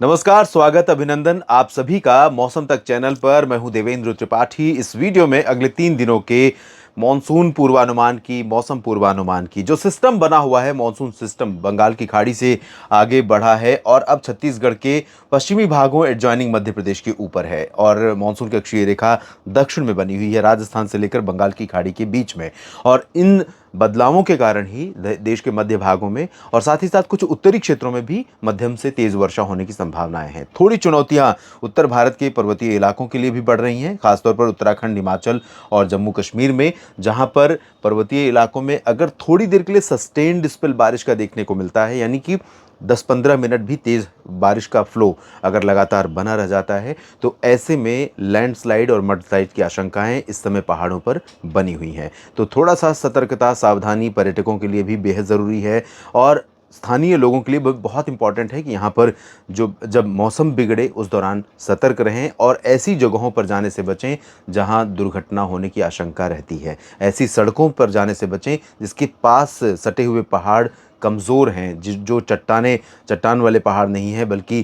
नमस्कार, स्वागत, अभिनंदन आप सभी का मौसम तक चैनल पर। मैं हूं देवेंद्र त्रिपाठी। इस वीडियो में अगले 3 दिनों के मॉनसून पूर्वानुमान की, मौसम पूर्वानुमान की जो सिस्टम बना हुआ है, मॉनसून सिस्टम बंगाल की खाड़ी से आगे बढ़ा है और अब छत्तीसगढ़ के पश्चिमी भागों एडजॉइनिंग मध्य प्रदेश के ऊपर है और मॉनसून की अक्षीय रेखा दक्षिण में बनी हुई है, राजस्थान से लेकर बंगाल की खाड़ी के बीच में। और इन बदलावों के कारण ही देश के मध्य भागों में और साथ ही साथ कुछ उत्तरी क्षेत्रों में भी मध्यम से तेज वर्षा होने की संभावनाएं हैं। थोड़ी चुनौतियां उत्तर भारत के पर्वतीय इलाकों के लिए भी बढ़ रही हैं, खासतौर पर उत्तराखंड, हिमाचल और जम्मू कश्मीर में, जहां पर पर्वतीय इलाकों में अगर थोड़ी देर के लिए सस्टेन्ड स्पेल बारिश का देखने को मिलता है, यानी कि 10-15 मिनट भी तेज बारिश का फ्लो अगर लगातार बना रह जाता है, तो ऐसे में लैंडस्लाइड और मडस्लाइड की आशंकाएं इस समय पहाड़ों पर बनी हुई हैं। तो थोड़ा सा सतर्कता, सावधानी पर्यटकों के लिए भी बेहद ज़रूरी है और स्थानीय लोगों के लिए बहुत इंपॉर्टेंट है कि यहाँ पर जो जब मौसम बिगड़े उस दौरान सतर्क रहें और ऐसी जगहों पर जाने से बचें जहाँ दुर्घटना होने की आशंका रहती है। ऐसी सड़कों पर जाने से बचें जिसके पास सटे हुए पहाड़ कमज़ोर हैं, जो चट्टान वाले पहाड़ नहीं हैं, बल्कि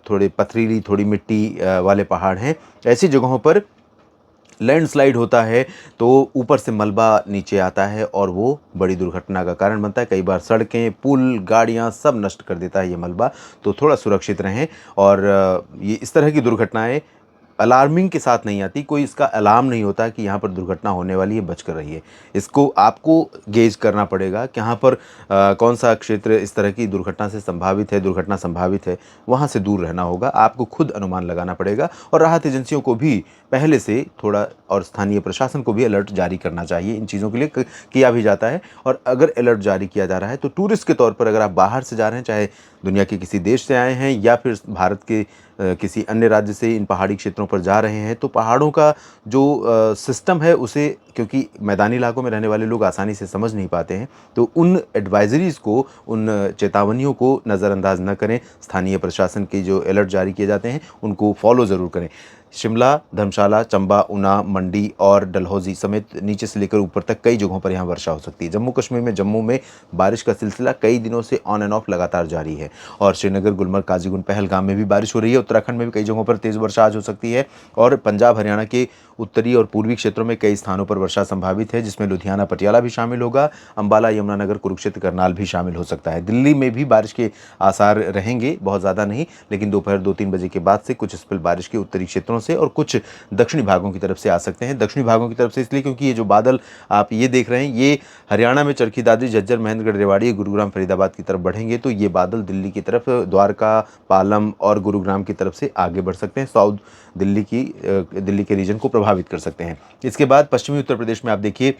थोड़े पथरीली, थोड़ी मिट्टी वाले पहाड़ हैं। ऐसी जगहों पर लैंडस्लाइड होता है तो ऊपर से मलबा नीचे आता है और वो बड़ी दुर्घटना का कारण बनता है। कई बार सड़कें, पुल, गाड़ियां सब नष्ट कर देता है ये मलबा। तो थोड़ा सुरक्षित रहें और ये इस तरह की दुर्घटनाएं अलार्मिंग के साथ नहीं आती। कोई इसका अलार्म नहीं होता कि यहाँ पर दुर्घटना होने वाली है, बच कर रहिए। इसको आपको गेज करना पड़ेगा कि यहाँ पर कौन सा क्षेत्र इस तरह की दुर्घटना से संभावित है, दुर्घटना संभावित है, वहाँ से दूर रहना होगा। आपको खुद अनुमान लगाना पड़ेगा और राहत एजेंसियों को भी पहले से थोड़ा और स्थानीय प्रशासन को भी अलर्ट जारी करना चाहिए। इन चीज़ों के लिए किया भी जाता है। और अगर अलर्ट जारी किया जा रहा है तो टूरिस्ट के तौर पर अगर आप बाहर से जा रहे हैं, चाहे दुनिया के किसी देश से आए हैं या फिर भारत के किसी अन्य राज्य से इन पहाड़ी क्षेत्रों पर जा रहे हैं, तो पहाड़ों का जो सिस्टम है उसे, क्योंकि मैदानी इलाकों में रहने वाले लोग आसानी से समझ नहीं पाते हैं, तो उन एडवाइजरीज़ को, उन चेतावनियों को नज़रअंदाज न करें। स्थानीय प्रशासन के जो अलर्ट जारी किए जाते हैं उनको फॉलो ज़रूर करें। शिमला, धर्मशाला, चंबा, ऊना, मंडी और डलहौजी समेत नीचे से लेकर ऊपर तक कई जगहों पर यहाँ वर्षा हो सकती है। जम्मू कश्मीर में, जम्मू में बारिश का सिलसिला कई दिनों से ऑन एंड ऑफ लगातार जारी है और श्रीनगर, गुलमर्ग, काजीगुंड, पहलगाम में भी बारिश हो रही है। उत्तराखंड में भी कई जगहों पर तेज़ वर्षा आज हो सकती है और पंजाब, हरियाणा के उत्तरी और पूर्वी क्षेत्रों में कई स्थानों पर वर्षा संभावित है, जिसमें लुधियाना, पटियाला भी शामिल होगा। अंबाला, यमुनानगर, कुरुक्षेत्र, करनाल भी शामिल हो सकता है। दिल्ली में भी बारिश के आसार रहेंगे, बहुत ज़्यादा नहीं, लेकिन दोपहर 2-3 बजे के बाद से कुछ स्पेल बारिश के उत्तरी क्षेत्रों से और कुछ दक्षिणी भागों की तरफ से आ सकते हैं। दक्षिणी भागों की तरफ से इसलिए क्योंकि ये जो बादल आप ये देख रहे हैं, ये हरियाणा में चरखी दादरी, झज्जर, महेंद्रगढ़, रेवाड़ी, गुरुग्राम, फरीदाबाद की तरफ बढ़ेंगे, तो ये बादल दिल्ली की तरफ, द्वारका, पालम और गुरुग्राम की तरफ से आगे बढ़ सकते हैं। साउथ दिल्ली के रीजन को प्रभावित कर सकते हैं। इसके बाद पश्चिमी उत्तर प्रदेश में आप देखिए,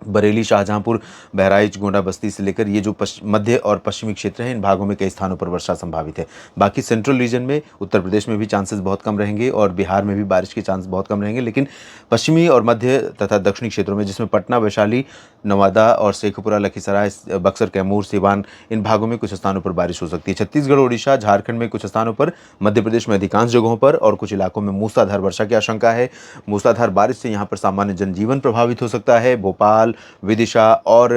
बरेली, शाहजहांपुर, बहराइच, गोंडा, बस्ती से लेकर ये जो मध्य और पश्चिमी क्षेत्र हैं, इन भागों में कई स्थानों पर वर्षा संभावित है। बाकी सेंट्रल रीजन में उत्तर प्रदेश में भी चांसेस बहुत कम रहेंगे और बिहार में भी बारिश के चांस बहुत कम रहेंगे, लेकिन पश्चिमी और मध्य तथा दक्षिणी क्षेत्रों में, जिसमें पटना, वैशाली, नवादा और शेखपुरा, लखीसराय, बक्सर, कैमूर, सिवान, इन भागों में कुछ स्थानों पर बारिश हो सकती है। छत्तीसगढ़, ओडिशा, झारखंड में कुछ स्थानों पर, मध्य प्रदेश में अधिकांश जगहों पर और कुछ इलाकों में मूसलाधार वर्षा की आशंका है। मूसलाधार बारिश से यहाँ पर सामान्य जनजीवन प्रभावित हो सकता है। भोपाल, विदिशा और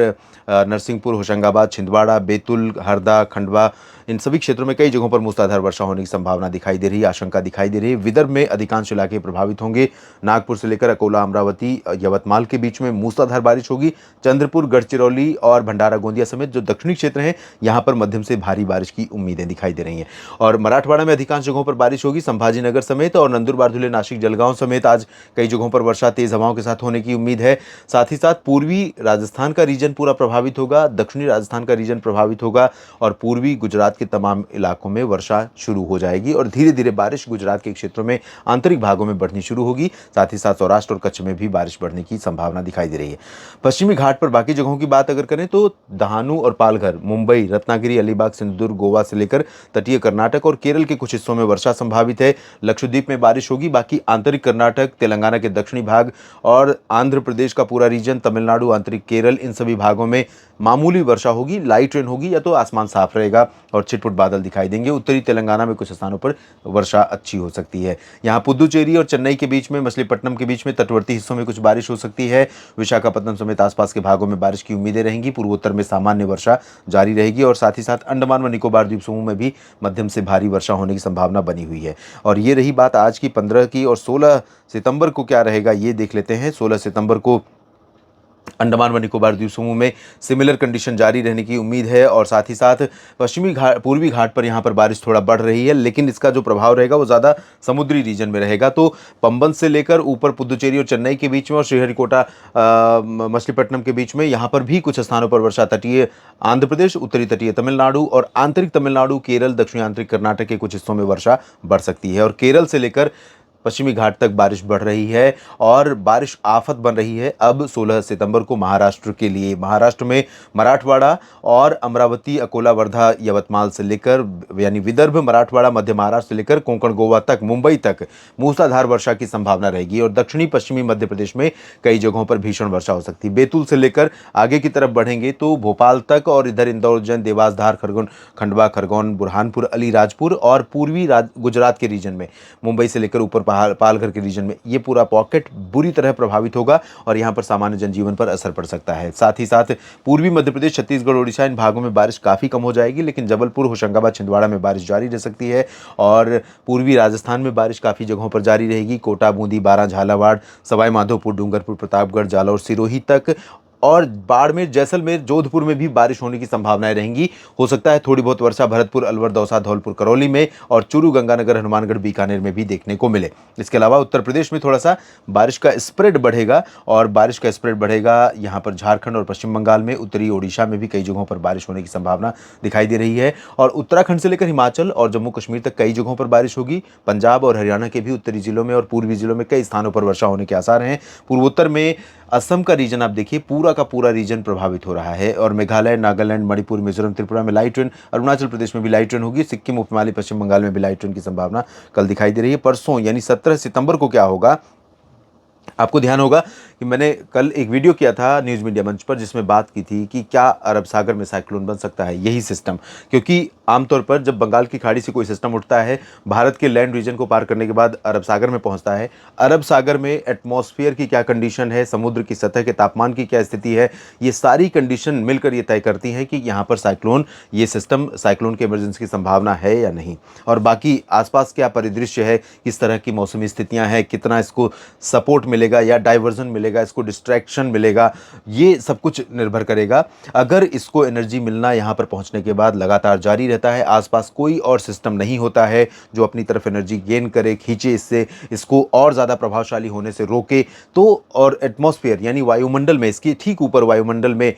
नरसिंहपुर, होशंगाबाद, छिंदवाड़ा, बैतूल, हरदा, खंडवा, इन सभी क्षेत्रों में कई जगहों पर मूसलाधार वर्षा होने की संभावना दिखाई दे रही है, आशंका दिखाई दे रही है। विदर्भ में अधिकांश इलाके प्रभावित होंगे। नागपुर से लेकर अकोला, अमरावती, यवतमाल के बीच में मूसलाधार बारिश होगी। चंद्रपुर, गढ़चिरौली और भंडारा, गोंदिया समेत जो दक्षिणी क्षेत्र हैं, यहाँ पर मध्यम से भारी बारिश की उम्मीदें दिखाई दे रही हैं। और मराठवाड़ा में अधिकांश जगहों पर बारिश होगी। संभाजीनगर समेत और नंदुरबार, धुले, नासिक, जलगांव समेत आज कई जगहों पर वर्षा तेज हवाओं के साथ होने की उम्मीद है। साथ ही साथ पूर्वी राजस्थान का रीजन पूरा प्रभावित होगा, दक्षिणी राजस्थान का रीजन प्रभावित होगा और पूर्वी गुजरात के तमाम इलाकों में वर्षा शुरू हो जाएगी और धीरे धीरे बारिश गुजरात के क्षेत्रों में, आंतरिक भागों में बढ़नी शुरू होगी। साथ ही साथ सौराष्ट्र और कच्छ में भी बारिश बढ़ने की संभावना दिखाई दे रही है। पश्चिमी घाट पर बाकी जगहों की बात अगर करें तो दहानू और पालघर, मुंबई, रत्नागिरी, अलीबाग, सिंधुदुर्ग, गोवा से लेकर तटीय कर्नाटक और केरल के कुछ हिस्सों में वर्षा संभावित है। लक्षद्वीप में बारिश होगी। बाकी आंतरिक कर्नाटक, तेलंगाना के दक्षिणी भाग और आंध्र प्रदेश का पूरा रीजन, तमिलनाडु, आंतरिक केरल, इन सभी भागों में मामूली वर्षा होगी, लाइट रेन होगी या तो आसमान साफ रहेगा और और छिटपुट बादल दिखाई देंगे। उत्तरी तेलंगाना में कुछ स्थानों पर वर्षा अच्छी हो सकती है। यहाँ पुदुचेरी और चेन्नई के बीच में, मछलीपट्टनम के बीच में, तटवर्ती हिस्सों में कुछ बारिश हो सकती है। विशाखापट्टनम समेत आसपास के भागों में बारिश की उम्मीदें रहेंगी। पूर्वोत्तर में सामान्य वर्षा जारी रहेगी और साथ ही साथ अंडमान व निकोबार द्वीप समूह में भी मध्यम से भारी वर्षा होने की संभावना बनी हुई है। और ये रही बात आज की 15 की। और 16 सितंबर को क्या रहेगा ये देख लेते हैं। 16 सितंबर को अंडमान व निकोबार द्वीप समूह में सिमिलर कंडीशन जारी रहने की उम्मीद है और साथ ही साथ पूर्वी घाट पर यहाँ पर बारिश थोड़ा बढ़ रही है, लेकिन इसका जो प्रभाव रहेगा वो ज़्यादा समुद्री रीजन में रहेगा। तो पंबन से लेकर ऊपर पुदुचेरी और चेन्नई के बीच में और श्रीहरिकोटा मछलीपट्टनम के बीच में यहाँ पर भी कुछ स्थानों पर वर्षा तटीय आंध्र प्रदेश, उत्तरी तटीय तमिलनाडु और आंतरिक तमिलनाडु, केरल, दक्षिणी आंतरिक कर्नाटक के कुछ हिस्सों में वर्षा बढ़ सकती है। और केरल से लेकर पश्चिमी घाट तक बारिश बढ़ रही है और बारिश आफत बन रही है अब 16 सितंबर को महाराष्ट्र के लिए। महाराष्ट्र में मराठवाड़ा और अमरावती, अकोला, वर्धा, यवतमाल से लेकर यानी विदर्भ, मराठवाड़ा, मध्य महाराष्ट्र से लेकर कोंकण, गोवा तक, मुंबई तक मूसलाधार वर्षा की संभावना रहेगी। और दक्षिणी पश्चिमी मध्य प्रदेश में कई जगहों पर भीषण वर्षा हो सकती है। बैतूल से लेकर आगे की तरफ बढ़ेंगे तो भोपाल तक और इधर इंदौर, उज्जैन, देवास, धार, खंडवा, खरगोन, बुरहानपुर, अलीराजपुर और पूर्वी गुजरात के रीजन में, मुंबई से लेकर ऊपर पालघर के रीजन में ये पूरा पॉकेट बुरी तरह प्रभावित होगा और यहां पर सामान्य जनजीवन पर असर पड़ सकता है। साथ ही साथ पूर्वी मध्य प्रदेश, छत्तीसगढ़, ओडिशा, इन भागों में बारिश काफ़ी कम हो जाएगी, लेकिन जबलपुर, होशंगाबाद, छिंदवाड़ा में बारिश जारी रह सकती है। और पूर्वी राजस्थान में बारिश काफ़ी जगहों पर जारी रहेगी। कोटा, बूंदी, बारां, झालावाड़, सवाई माधोपुर, डूंगरपुर, प्रतापगढ़, जालौर, सिरोही तक और बाड़मेर, जैसलमेर, जोधपुर में भी बारिश होने की संभावनाएं रहेंगी। हो सकता है थोड़ी बहुत वर्षा भरतपुर, अलवर, दौसा, धौलपुर, करौली में और चूरू, गंगानगर, हनुमानगढ़, बीकानेर में भी देखने को मिले। इसके अलावा उत्तर प्रदेश में थोड़ा सा बारिश का स्प्रेड बढ़ेगा और बारिश का स्प्रेड बढ़ेगा यहाँ पर झारखंड और पश्चिम बंगाल में, उत्तरी ओडिशा में भी कई जगहों पर बारिश होने की संभावना दिखाई दे रही है। और उत्तराखंड से लेकर हिमाचल और जम्मू कश्मीर तक कई जगहों पर बारिश होगी। पंजाब और हरियाणा के भी उत्तरी जिलों में और पूर्वी जिलों में कई स्थानों पर वर्षा होने के आसार हैं। पूर्वोत्तर में असम का रीजन आप देखिए, पूरा का पूरा रीजन प्रभावित हो रहा है और मेघालय, नागालैंड, मणिपुर, मिजोरम, त्रिपुरा में लाइट रेन, अरुणाचल प्रदेश में भी लाइट रेन होगी। सिक्किम, उपहिमालय, पश्चिम बंगाल में भी लाइट रेन की संभावना कल दिखाई दे रही है। परसों यानी 17 सितंबर को क्या होगा, आपको ध्यान होगा कि मैंने कल एक वीडियो किया था न्यूज़ मीडिया मंच पर जिसमें बात की थी कि क्या अरब सागर में साइक्लोन बन सकता है, यही सिस्टम। क्योंकि आमतौर पर जब बंगाल की खाड़ी से कोई सिस्टम उठता है, भारत के लैंड रीजन को पार करने के बाद अरब सागर में पहुंचता है। अरब सागर में एटमॉस्फेयर की क्या कंडीशन है, समुद्र की सतह के तापमान की क्या स्थिति है, ये सारी कंडीशन मिलकर ये तय करती हैं कि यहाँ पर साइक्लोन, ये सिस्टम साइक्लोन के इमरजेंसी की संभावना है या नहीं। और बाकी आसपास क्या परिदृश्य है, किस तरह की मौसमी स्थितियाँ हैं, कितना इसको सपोर्ट मिलेगा या डाइवर्जन मिलेगा, इसको डिस्ट्रैक्शन मिलेगा, ये सब कुछ निर्भर करेगा। अगर इसको एनर्जी मिलना यहाँ पर पहुँचने के बाद लगातार जारी रहता है, आसपास कोई और सिस्टम नहीं होता है जो अपनी तरफ एनर्जी गेन करे, खींचे, इससे इसको और ज़्यादा प्रभावशाली होने से रोके, तो और एटमॉस्फेयर यानी वायुमंडल में, इसके ठीक ऊपर वायुमंडल में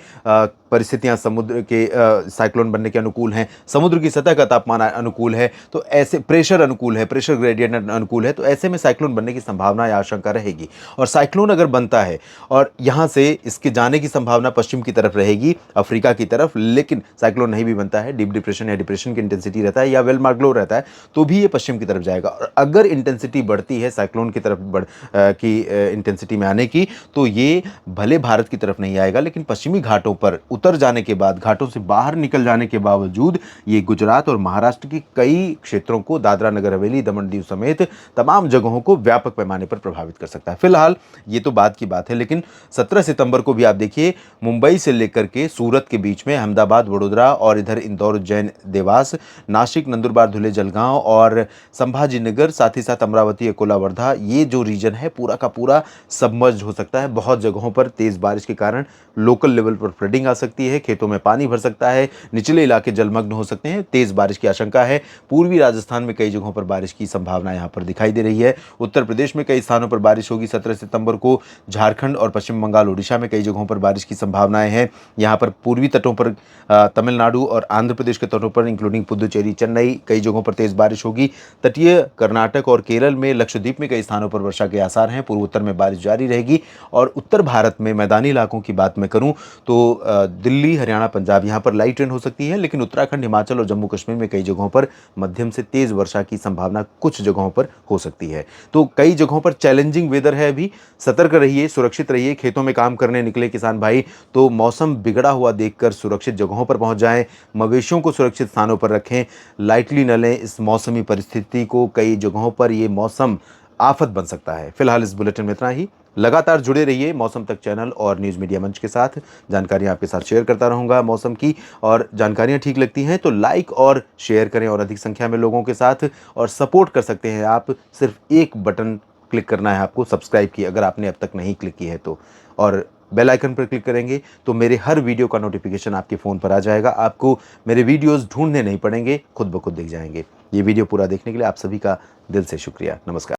परिस्थितियाँ समुद्र के साइक्लोन बनने के अनुकूल हैं, समुद्र की सतह का तापमान अनुकूल है, तो ऐसे प्रेशर अनुकूल है, प्रेशर ग्रेडियंट अनुकूल है, तो ऐसे में साइक्लोन बनने की संभावना या आशंका रहेगी। और साइक्लोन अगर बनता है और यहाँ से इसके जाने की संभावना पश्चिम की तरफ रहेगी, अफ्रीका की तरफ, लेकिन साइक्लोन नहीं भी बनता है, डीप डिप्रेशन या डिप्रेशन की इंटेंसिटी रहता है या वेल मार्क लो रहता है, तो भी ये पश्चिम की तरफ जाएगा। और अगर इंटेंसिटी बढ़ती है साइक्लोन की तरफ की इंटेंसिटी में आने की, तो ये भले भारत की तरफ नहीं आएगा, लेकिन पश्चिमी घाटों पर उतर जाने के बाद, घाटों से बाहर निकल जाने के बावजूद ये गुजरात और महाराष्ट्र की कई क्षेत्रों को, दादरा नगर हवेली, दमन दीव समेत तमाम जगहों को व्यापक पैमाने पर प्रभावित कर सकता है। फिलहाल ये तो बात की बात है, लेकिन 17 सितंबर को भी आप देखिए, मुंबई से लेकर के सूरत के बीच में, अहमदाबाद, वडोदरा और इधर इंदौर, उज्जैन, देवास, नासिक, नंदुरबार, धुले, जलगांव और संभाजीनगर, साथ ही साथ अमरावती, अकोला, वर्धा, ये जो रीजन है पूरा का पूरा सबमर्ज हो सकता है। बहुत जगहों पर तेज बारिश के कारण लोकल लेवल पर फ्लडिंग आ सकती है, खेतों में पानी भर सकता है, निचले इलाके जलमग्न हो सकते हैं, तेज बारिश की आशंका है। पूर्वी राजस्थान में कई जगहों पर बारिश की संभावना यहां पर दिखाई दे रही है। उत्तर प्रदेश में कई स्थानों पर बारिश होगी 17 सितंबर को। झारखंड और पश्चिम बंगाल, ओडिशा में कई जगहों पर बारिश की संभावनाएं हैं। यहाँ पर पूर्वी तटों पर तमिलनाडु और आंध्र प्रदेश के तटों पर इंक्लूडिंग पुदुचेरी, चेन्नई, कई जगहों पर तेज बारिश होगी। तटीय कर्नाटक और केरल में, लक्षद्वीप में कई स्थानों पर वर्षा के आसार हैं। पूर्वोत्तर में बारिश जारी रहेगी। और उत्तर भारत में मैदानी इलाकों की बात मैं करूं तो दिल्ली, हरियाणा, पंजाब, यहाँ पर लाइट रेन हो सकती है, लेकिन उत्तराखंड, हिमाचल और जम्मू कश्मीर में कई जगहों पर मध्यम से तेज वर्षा की संभावना कुछ जगहों पर हो सकती है। तो कई जगहों पर चैलेंजिंग वेदर है, अभी सतर्क रहिए। रहिए, सुरक्षित रहिए। खेतों में काम करने निकले किसान भाई तो मौसम बिगड़ा हुआ देखकर सुरक्षित जगहों पर पहुंच जाएं, मवेशियों को सुरक्षित स्थानों पर रखें, लाइटली न लें इस मौसमी परिस्थिति को। कई जगहों पर ये मौसम आफत बन सकता है। फिलहाल इस बुलेटिन में इतना ही। लगातार जुड़े रहिए मौसम तक चैनल और न्यूज़ मीडिया मंच के साथ। जानकारियां आपके साथ शेयर करता रहूंगा मौसम की, और जानकारियां ठीक लगती हैं तो लाइक और शेयर करें और अधिक संख्या में लोगों के साथ। और सपोर्ट कर सकते हैं आप, सिर्फ एक बटन क्लिक करना है आपको, सब्सक्राइब की, अगर आपने अब तक नहीं क्लिक की है तो। और बेल आइकन पर क्लिक करेंगे तो मेरे हर वीडियो का नोटिफिकेशन आपके फ़ोन पर आ जाएगा। आपको मेरे वीडियोस ढूंढने नहीं पड़ेंगे, खुद ब खुद दिख जाएंगे। ये वीडियो पूरा देखने के लिए आप सभी का दिल से शुक्रिया। नमस्कार।